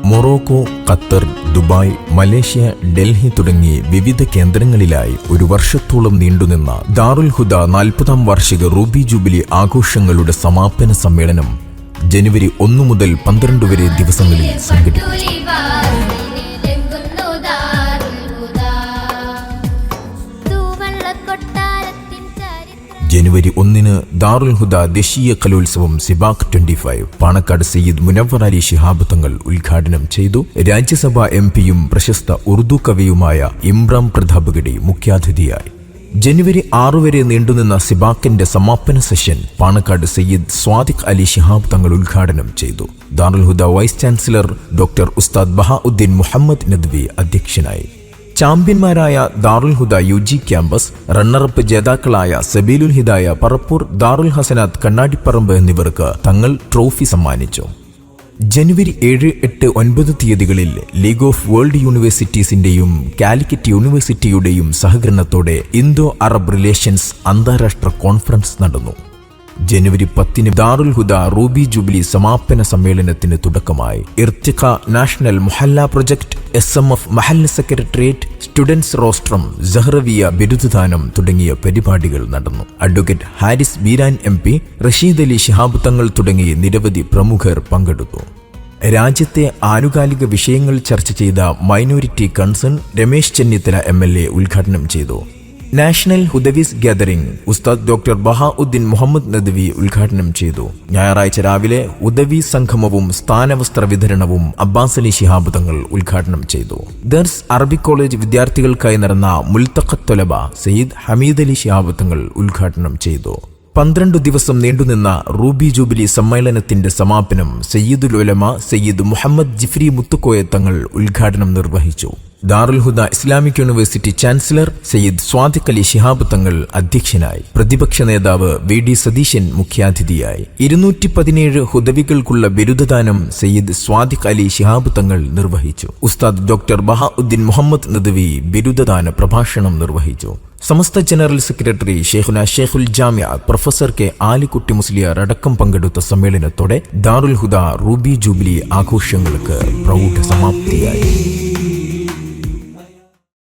Morocco, Qatar, Dubai, Malaysia, Delhi തുടങ്ങി വിവിധ കേന്ദ്രങ്ങളിലായി ഒരു വർഷത്തോളം നീണ്ടുനിന്ന ദാറുൽ ഹുദ 40-ാം വാർഷിക റൂബി ജൂബിലി ആഘോഷങ്ങളുടെ സമാപന സമ്മേളനം ജനുവരി 1 മുതൽ 12 വരെ ദിവസങ്ങളിൽ സംഘടിപ്പിച്ചു. ജനുവരി 1-ന് ദാറുൽ ഹുദ ദേശീയ കലോത്സവം സിബാക് 25 പാണക്കാട് സയ്യിദ് മുനവ്വർ അലി ശിഹാബ് തങ്ങൾ ഉദ്ഘാടനം ചെയ്തു. രാജ്യസഭാ എംപിയും പ്രശസ്ത ഉറുദു കവിയുമായ ഇമ്രാൻ പ്രതാപഗഡി മുഖ്യാതിഥിയായി. ജനുവരി 6 വരെ നീണ്ടുനിന്ന സിബാക്കിന്റെ സമാപന സെഷൻ പാണക്കാട് സയ്യിദ് സ്വാദിഖ് അലി ശിഹാബ് തങ്ങൾ ഉദ്ഘാടനം ചെയ്തു. ദാറുൽ ഹുദ വൈസ് ചാൻസലർ ഡോക്ടർ ഉസ്താദ് ബഹാഉദ്ദീൻ മുഹമ്മദ് നദ്വി അധ്യക്ഷനായി. ചാമ്പ്യന്മാരായ ദാറുൽ ഹുദ UG ക്യാമ്പസ്, റണ്ണറപ്പ് ജേതാക്കളായ സബീലുൽ ഹിദായ പറപ്പൂർ, ദാറുൽ ഹസനാത്ത് കണ്ണാടിപ്പറമ്പ് എന്നിവർക്ക് തങ്ങൾ ട്രോഫി സമ്മാനിച്ചു. ജനുവരി 7, 8, 9 തീയതികളിൽ ലീഗ് ഓഫ് വേൾഡ് യൂണിവേഴ്സിറ്റീസിന്റെയും കാലിക്കറ്റ് യൂണിവേഴ്സിറ്റിയുടെയും സഹകരണത്തോടെ ഇന്തോ അറബ് റിലേഷൻസ് അന്താരാഷ്ട്ര കോൺഫറൻസ് നടന്നു. ജനുവരി 10-ന് ദാറുൽ ഹുദ റൂബി ജൂബിലി സമാപന സമ്മേളനത്തിന് തുടക്കമായി. Irtiqa national Muhalla project, SMF Mahalla secretariat, students rostrum, Zahrawiyya ബിരുദദാനം തുടങ്ങിയ പരിപാടികൾ നടന്നു. അഡ്വക്കേറ്റ് ഹാരിസ് ബീരാൻ MP, റഷീദ് അലി ശിഹാബ് തങ്ങൾ തുടങ്ങി നിരവധി പ്രമുഖർ പങ്കെടുത്തു. രാജ്യത്തെ ആനുകാലിക വിഷയങ്ങൾ ചർച്ച ചെയ്ത minority concern Ramesh Chennithala MLA ഉദ്ഘാടനം ചെയ്തു. നാഷണൽ ഹുദവീസ് ഗ്യാദറിംഗ് ഉസ്താദ് ഡോക്ടർ ബഹാഉദ്ദീൻ മുഹമ്മദ് നദ്വി ഉദ്ഘാടനം ചെയ്തു. ഞായറാഴ്ച രാവിലെ ഉദവി സംഗമവും സ്ഥാനവസ്ത്ര വിതരണവും അബ്ബാസ് അലി ശിഹാബ് തങ്ങൾ ഉദ്ഘാടനം ചെയ്തു. ദർസ് അറബിക് കോളേജ് വിദ്യാർത്ഥികൾക്കായി നടന്ന മുൽത്തഖത്ത് തൊലബ സയ്യിദ് ഹമീദ് അലി ശിഹാബ് തങ്ങൾ ഉദ്ഘാടനം ചെയ്തു. 12 ദിവസം നീണ്ടുനിന്ന റൂബി ജൂബിലി സമ്മേളനത്തിന്റെ സമാപനം സയ്യിദുൽ ഉലമ സയ്യിദ് മുഹമ്മദ് ജിഫ്രി മുത്തുക്കോയ തങ്ങൾ ഉദ്ഘാടനം നിർവഹിച്ചു. Darul Huda Islamic university chancellor Sayyid Sadiq Ali Shihab Thangal അധ്യക്ഷനായി. പ്രതിപക്ഷ നേതാവ് VD സതീശൻ മുഖ്യാതിഥിയായി. 217 ഹുദവികൾക്കുള്ള ബിരുദദാനം സയ്യിദ് സ്വാദിഖ് അലി ശിഹാബ് തങ്ങൾ നിർവഹിച്ചു. ഉസ്താദ് ഡോക്ടർ ബഹാഉദ്ദീൻ മുഹമ്മദ് നദ്വി ബിരുദദാന പ്രഭാഷണം നിർവഹിച്ചു. സമസ്ത ജനറൽ സെക്രട്ടറി ഷെയ്ഖുന ഷെയ്ഖുൽ ജാമിഅ പ്രൊഫസർ K. ആലിക്കുട്ടി മുസ്ലിയാർ അടക്കം പങ്കെടുത്ത സമ്മേളനത്തോടെ ദാറുൽ ഹുദ റൂബി ജൂബിലി ആഘോഷങ്ങൾക്ക് പ്രൗഢ സമാപ്തിയായി.